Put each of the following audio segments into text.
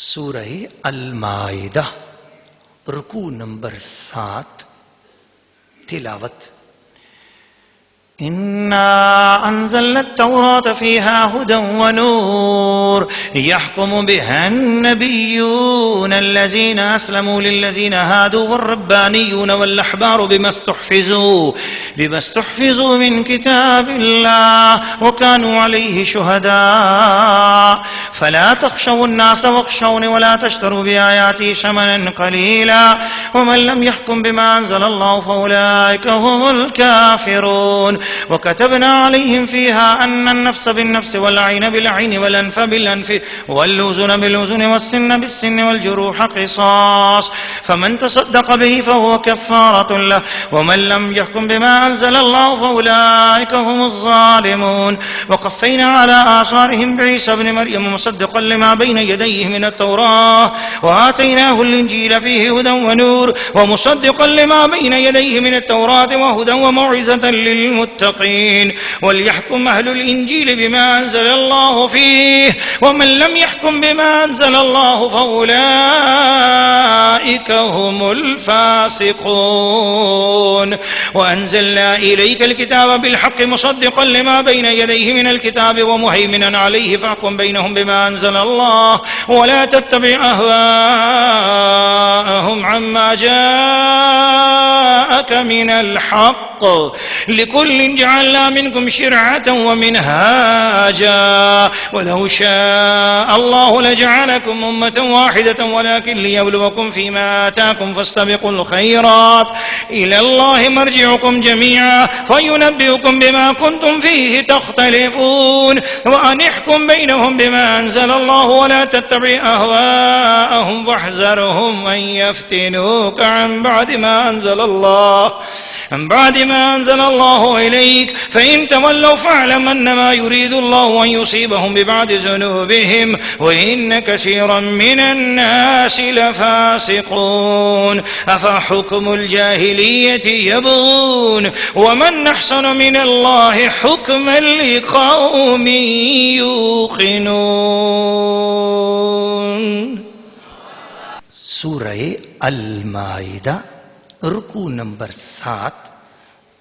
سورہ المائدہ رکوع نمبر 7 تلاوت. إنا أنزلنا التوراة فيها هدى ونور يحكم بها النبيون الذين أسلموا للذين هادوا والربانيون والأحبار بما استحفظوا من كتاب الله وكانوا عليه شهداء فلا تخشوا الناس واخشوني ولا تشتروا بآياتي ثمنا قليلا ومن لم يحكم بما أنزل الله فأولئك هم الكافرون. وكتبنا عليهم فيها أن النفس بالنفس والعين بالعين والأنف بالأنف والأذن بالأذن والسن بالسن والجروح قصاص فمن تصدق به فهو كفارة له ومن لم يحكم بما أنزل الله فأولئك هم الظالمون. وقفينا على آثارهم بعيسى ابن مريم مصدقا لما بين يديه من التوراة وآتيناه الإنجيل فيه هدى ونور ومصدقا لما بين يديه من التوراة وهدى وموعظة للمتقين. وليحكم أهل الإنجيل بما أنزل الله فيه ومن لم يحكم بما أنزل الله فأولئك هم الفاسقون. وأنزلنا إليك الكتاب بالحق مصدقا لما بين يديه من الكتاب ومهيمنا عليه فاحكم بينهم بما أنزل الله ولا تتبع أهواءهم عما جاءك من الحق لكل جعلنا منكم شرعة ومنهاجا ولو شاء الله لجعلكم أمة واحدة ولكن ليبلوكم فيما آتاكم فاستبقوا الخيرات إلى الله مرجعكم جميعا فينبئكم بما كنتم فيه تختلفون. وأن احكم بينهم بما أنزل الله ولا تتبع أهواءهم واحذرهم أن يفتنوك عن بعد ما أنزل الله إليك فإن تولوا فاعلم أنما يريد الله أن يصيبهم ببعض ذنوبهم وإن كثيرا من الناس لفاسقون. أفحكم الجاهلية يبغون ومن أحسن من الله حكما لقوم يوقنون. سورہ المائدہ رکوع نمبر 7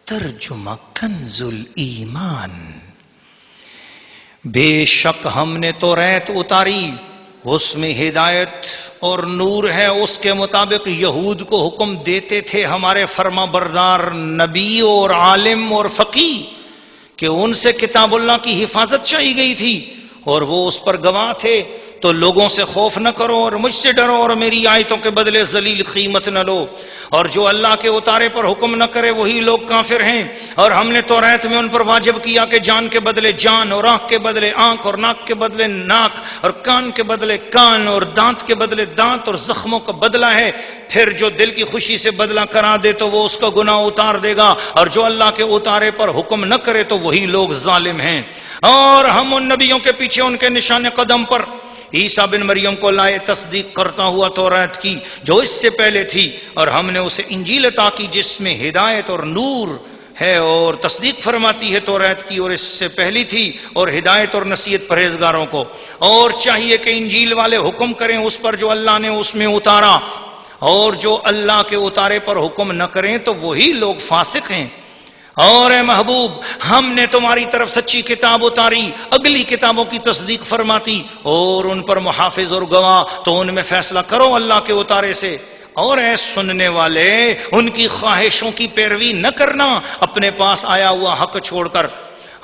ترجمہ کنز الایمان. بے شک ہم نے توریت اتاری اس میں ہدایت اور نور ہے. اس کے مطابق یہود کو حکم دیتے تھے ہمارے فرما بردار نبی اور عالم اور فقیہ کہ ان سے کتاب اللہ کی حفاظت چاہی گئی تھی اور وہ اس پر گواہ تھے. تو لوگوں سے خوف نہ کرو اور مجھ سے ڈرو اور میری آیتوں کے بدلے ذلیل قیمت نہ لو. اور جو اللہ کے اتارے پر حکم نہ کرے وہی لوگ کافر ہیں. اور ہم نے توریت میں ان پر واجب کیا کہ جان کے بدلے جان اور آنکھ کے بدلے آنکھ اور ناک کے بدلے ناک اور کان کے بدلے کان اور دانت کے بدلے دانت اور زخموں کا بدلہ ہے. پھر جو دل کی خوشی سے بدلہ کرا دے تو وہ اس کا گناہ اتار دے گا اور جو اللہ کے اتارے پر حکم نہ کرے تو وہی لوگ ظالم ہیں. اور ہم ان نبیوں کے پیچھے ان کے نشان قدم پر عیسیٰ بن مریم کو لائے تصدیق کرتا ہوا توریت کی جو اس سے پہلے تھی اور ہم نے اسے انجیل عطا کی جس میں ہدایت اور نور ہے اور تصدیق فرماتی ہے توریت کی اور اس سے پہلی تھی اور ہدایت اور نصیحت پرہیزگاروں کو. اور چاہیے کہ انجیل والے حکم کریں اس پر جو اللہ نے اس میں اتارا اور جو اللہ کے اتارے پر حکم نہ کریں تو وہی لوگ فاسق ہیں. اور اے محبوب ہم نے تمہاری طرف سچی کتاب اتاری اگلی کتابوں کی تصدیق فرماتی اور ان پر محافظ اور گواہ تو ان میں فیصلہ کرو اللہ کے اتارے سے. اور اے سننے والے ان کی خواہشوں کی پیروی نہ کرنا اپنے پاس آیا ہوا حق چھوڑ کر.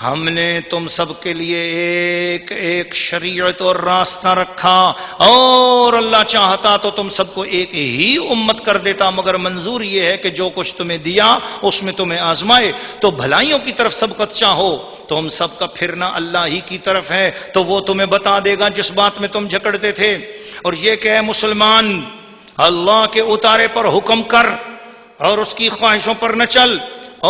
ہم نے تم سب کے لیے ایک ایک شریعت اور راستہ رکھا اور اللہ چاہتا تو تم سب کو ایک ہی امت کر دیتا مگر منظور یہ ہے کہ جو کچھ تمہیں دیا اس میں تمہیں آزمائے. تو بھلائیوں کی طرف سبقت چاہو تم سب کا پھرنا اللہ ہی کی طرف ہے تو وہ تمہیں بتا دے گا جس بات میں تم جھگڑتے تھے. اور یہ کہ اے مسلمان اللہ کے اتارے پر حکم کر اور اس کی خواہشوں پر نہ چل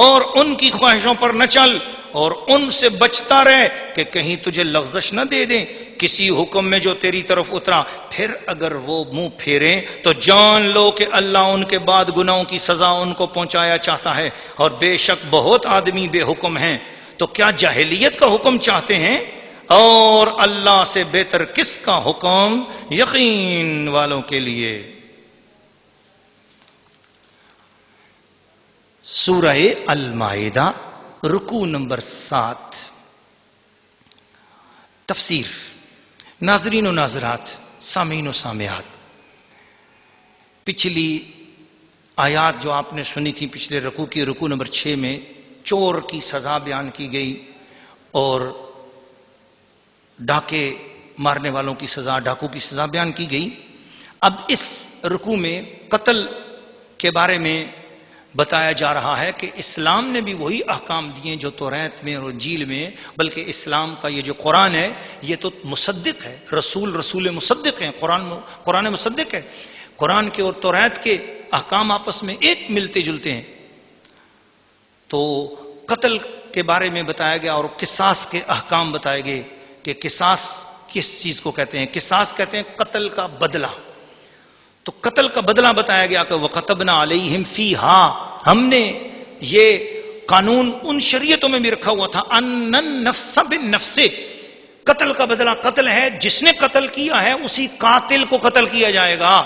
اور ان کی خواہشوں پر نہ چل اور ان سے بچتا رہ کہ کہیں تجھے لغزش نہ دے دیں کسی حکم میں جو تیری طرف اترا. پھر اگر وہ منہ پھیریں تو جان لو کہ اللہ ان کے بعد گناہوں کی سزا ان کو پہنچایا چاہتا ہے اور بے شک بہت آدمی بے حکم ہیں. تو کیا جاہلیت کا حکم چاہتے ہیں؟ اور اللہ سے بہتر کس کا حکم یقین والوں کے لیے. سورہ المائدہ رکوع نمبر 7. تفسیر. ناظرین و ناظرات، سامعین و سامعات، پچھلی آیات جو آپ نے سنی تھی پچھلے رکوع کی، رکوع نمبر 6 میں چور کی سزا بیان کی گئی اور ڈاکے مارنے والوں کی سزا، ڈاکو کی سزا بیان کی گئی. اب اس رکوع میں قتل کے بارے میں بتایا جا رہا ہے کہ اسلام نے بھی وہی احکام دیے جو توریت میں اور انجیل میں، بلکہ اسلام کا یہ جو قرآن ہے یہ تو مصدق ہے، رسول مصدق ہیں، قرآن مصدق ہے. قرآن کے اور توریت کے احکام آپس میں ایک ملتے جلتے ہیں. تو قتل کے بارے میں بتایا گیا اور قصاص کے احکام بتائے گئے کہ قصاص کس چیز کو کہتے ہیں. قصاص کہتے ہیں قتل کا بدلہ. تو قتل کا بدلہ بتایا گیا کہ وَكَتَبْنَا عَلَيْهِمْ فِيهَا، ہم نے یہ قانون ان شریعتوں میں بھی رکھا ہوا تھا، أَنَّ النَّفْسَ بِالنَّفْسِ، قتل کا بدلہ قتل ہے، جس نے قتل کیا ہے اسی قاتل کو قتل کیا جائے گا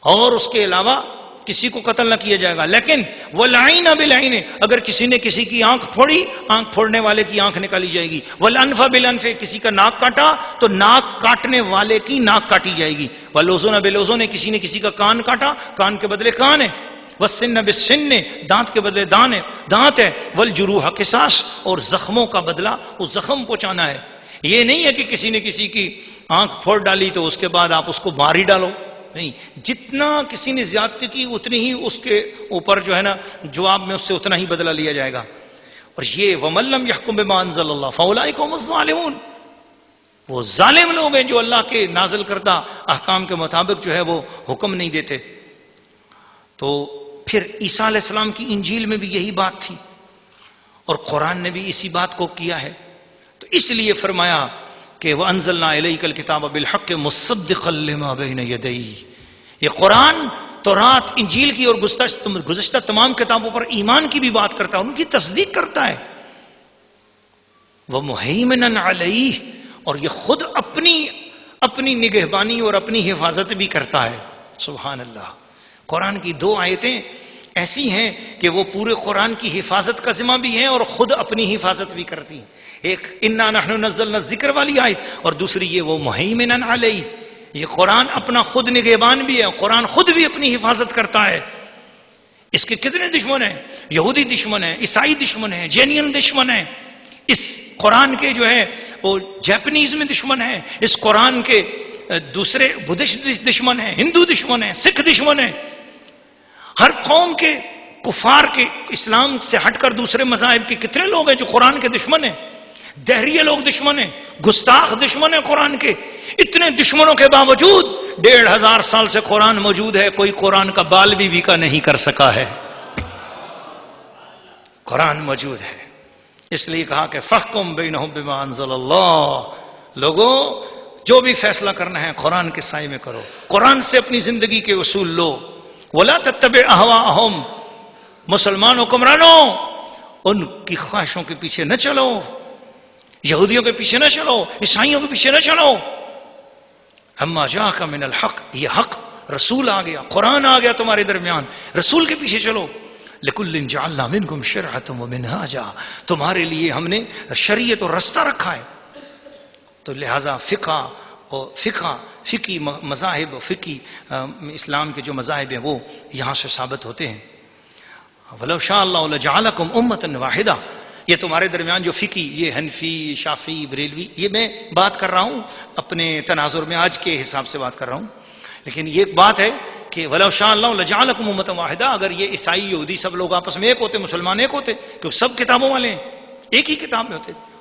اور اس کے علاوہ کسی کو قتل نہ کیا جائے گا. لیکن وَالْعَيْنَ بِالْعَيْنِ، اگر کسی نے کسی کی آنکھ پھوڑی، آنکھ پھوڑنے والے کی آنکھ نکالی جائے گی. وَالْأَنْفَ بِالْأَنْفِ، کسی کا ناک کاٹا تو ناک کاٹنے والے کی ناک کاٹی جائے گی. وَالْأُذُنَ بِالْأُذُنِ، کسی نے کسی کا کان کاٹا، کان کے بدلے کان ہے. وَالسِّنَّ بِالسِّنِّ، دانت کے بدلے دانت ہے. وَالْجُرُوحَ قِصَاص، اور زخموں کا بدلہ وہ زخم پہنچانا ہے. یہ نہیں ہے کہ کسی نے کسی کی آنکھ پھوڑ ڈالی تو اس کے بعد آپ اس کو مار ہی ڈالو. نہیں، جتنا کسی نے زیادتی کی اتنی ہی اس کے اوپر جو ہے نا جواب میں اس سے اتنا ہی بدلہ لیا جائے گا. اور یہ وَمَن لَّمْ يَحْكُم بِمَا أَنزَلَ اللَّهُ فَأُولَٰئِكَ هُمُ الظَّالِمُونَ، وہ ظالم لوگ ہیں جو اللہ کے نازل کردہ احکام کے مطابق جو ہے وہ حکم نہیں دیتے. تو پھر عیسیٰ علیہ السلام کی انجیل میں بھی یہی بات تھی اور قرآن نے بھی اسی بات کو کیا ہے. تو اس لیے فرمایا کہ وَأَنزَلْنَا إِلَيْكَ الْكِتَابَ بِالْحَقِّ مُصَدِّقًا لِمَا بَيْنَ يَدَيْهِ. یہ قرآن تورات انجیل کی اور گزشتہ تمام کتابوں پر ایمان کی بھی بات کرتا ہے، ان کی تصدیق کرتا ہے. وَمُهَيْمِنًا عَلَيْهِ، اور یہ خود اپنی نگہبانی اور اپنی حفاظت بھی کرتا ہے. سبحان اللہ. قرآن کی 2 آیتیں ایسی ہیں کہ وہ پورے قرآن کی حفاظت کا ذمہ بھی ہیں اور خود اپنی حفاظت بھی کرتی ہیں. ایک اِنَّا نَحْنُ نَزَّلْنَا الذِّكْرَ والی آیت، اور دوسری یہ وہ مُهَيْمِنًا عَلَيْهِ. یہ قرآن اپنا خود نگہبان بھی ہے، قرآن خود بھی اپنی حفاظت کرتا ہے. اس کے کتنے دشمن ہیں؟ یہودی دشمن ہیں، عیسائی دشمن ہیں، جینین دشمن ہیں. اس قرآن کے جو ہے وہ جاپنیز میں دشمن ہیں، اس قرآن کے دوسرے بدھسٹ دشمن ہیں، ہندو دشمن ہیں، سکھ دشمن ہیں. ہر قوم کے کفار کے اسلام سے ہٹ کر دوسرے مذاہب کے کتنے لوگ ہیں جو قرآن کے دشمن ہیں. دہریے لوگ دشمن ہیں، گستاخ دشمن ہیں قرآن کے. اتنے دشمنوں کے باوجود 1500 سال سے قرآن موجود ہے، کوئی قرآن کا بال بھی بیکا نہیں کر سکا ہے. قرآن موجود ہے. اس لیے کہا کہ فَحْكُم بَيْنَهُم بِمَا أَنزَلَ اللَّهُ، لوگوں جو بھی فیصلہ کرنا ہے قرآن کے سائے میں کرو، قرآن سے اپنی زندگی کے اصول لو. وَلَا تَتَّبِعْ أَهْوَاءَهُمْ، مسلمان حکمرانوں ان کی خواہشوں کے پیچھے نہ چلو، یہودیوں کے پیچھے نہ چلو، عیسائیوں کے پیچھے نہ چلو. اما جاءک من الحق، یہ حق رسول آ گیا، قرآن آ گیا تمہارے درمیان، رسول کے پیچھے چلو. لِكُلٍّ جَعَلْنَا مِنْكُمْ شِرْعَةً وَمِنْهَاجًا، تمہارے لیے ہم نے شریعت اور رستہ رکھا ہے. تو لہذا فقی مذاہب، فقی اسلام کے جو مذاہب ہیں وہ یہاں سے ثابت ہوتے ہیں. وَلَوْ شَاءَ اللَّهُ لَجَعَلَكُمْ أُمَّةً وَاحِدَةً، یہ تمہارے درمیان جو فقی، یہ حنفی، شافعی، بریلوی، یہ میں بات کر رہا ہوں اپنے تناظر میں آج کے حساب سے بات کر رہا ہوں. لیکن یہ ایک بات ہے کہ وَلَوْ شَاءَ اللَّهُ لَجَعَلَكُمْ أُمَّةً وَاحِدَةً، اگر یہ عیسائی یہودی سب لوگ آپس میں ایک ہوتے، مسلمان ایک ہوتے، کیونکہ سب کتابوں والے ہیں، ایک ہی کتاب میں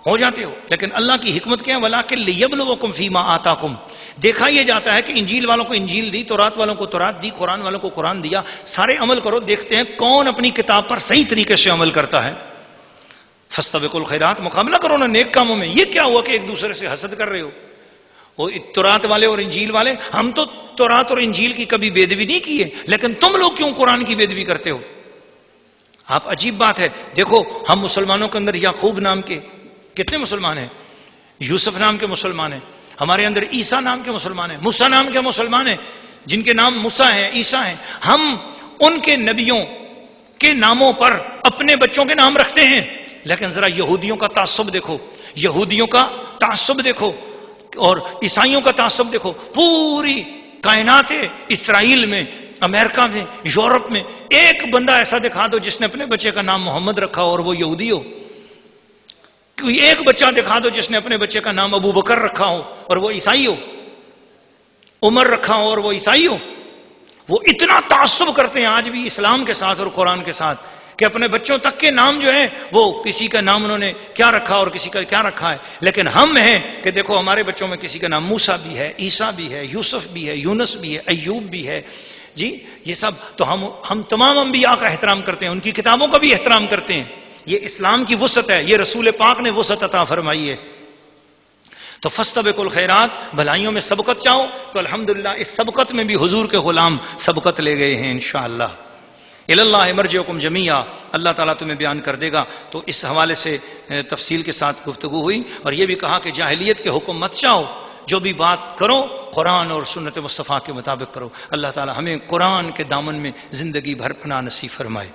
ہو جاتے ہو. لیکن اللہ کی حکمت کیا ہے؟ وَلَٰكِن لِيَبْلُوَكُمْ فِي مَا آتَاكُمْ، دیکھا یہ جاتا ہے کہ انجیل والوں کو انجیل دی، تورات والوں کو تورات دی، قرآن والوں کو قرآن دیا، سارے عمل کرو، دیکھتے ہیں کون اپنی کتاب پر صحیح طریقے سے عمل کرتا ہے. فاستبقوا الخیرات، مقابلہ کرو نا نیک کاموں میں. یہ کیا ہوا کہ ایک دوسرے سے حسد کر رہے ہو؟ وہ تورات والے اور انجیل والے، ہم تو تورات اور انجیل کی کبھی بے ادبی نہیں کی ہے، لیکن تم لوگ کیوں قرآن کی بے ادبی کرتے ہو؟ آپ عجیب بات ہے، دیکھو ہم مسلمانوں کے اندر یعقوب نام کے کتنے مسلمان ہیں؟ یوسف نام کے مسلمان ہیں، ہمارے اندر عیسیٰ نام کے مسلمان ہیں، موسیٰ نام کے مسلمان ہیں، جن کے نام موسیٰ ہیں، عیسیٰ ہیں. ہم ان کے نبیوں کے ناموں پر اپنے بچوں کے نام رکھتے ہیں. لیکن ذرا یہودیوں کا تعصب دیکھو، یہودیوں کا تعصب دیکھو اور عیسائیوں کا تعصب دیکھو. پوری کائنات اسرائیل میں، امریکہ میں، یورپ میں ایک بندہ ایسا دکھا دو جس نے اپنے بچے کا نام محمد رکھا ہو اور وہ یہودی ہو. کوئی ایک بچہ دکھا دو جس نے اپنے بچے کا نام ابو بکر رکھا ہو اور وہ عیسائی ہو، عمر رکھا ہو اور وہ عیسائی ہو. وہ اتنا تعصب کرتے ہیں آج بھی اسلام کے ساتھ اور قرآن کے ساتھ کہ اپنے بچوں تک کے نام جو ہیں وہ کسی کا نام انہوں نے کیا رکھا اور کسی کا کیا رکھا ہے. لیکن ہم ہیں کہ دیکھو ہمارے بچوں میں کسی کا نام موسیٰ بھی ہے، عیسیٰ بھی ہے، یوسف بھی ہے، یونس بھی ہے، ایوب بھی ہے. جی یہ سب تو ہم تمام انبیاء کا احترام کرتے ہیں، ان کی کتابوں کا بھی احترام کرتے ہیں. یہ اسلام کی وسعت ہے، یہ رسول پاک نے وسعت عطا فرمائی ہے. تو فاستبقوا الخیرات، بھلائیوں میں سبقت چاہو تو الحمدللہ اس سبقت میں بھی حضور کے غلام سبقت لے گئے ہیں انشاءاللہ. اللہ مرجعکم جمیعا، اللہ تعالیٰ تمہیں بیان کر دے گا. تو اس حوالے سے تفصیل کے ساتھ گفتگو ہوئی اور یہ بھی کہا کہ جاہلیت کے حکم مت چاہو، جو بھی بات کرو قرآن اور سنت مصطفیٰ کے مطابق کرو. اللہ تعالیٰ ہمیں قرآن کے دامن میں زندگی بھر پناہ نصیب فرمائے.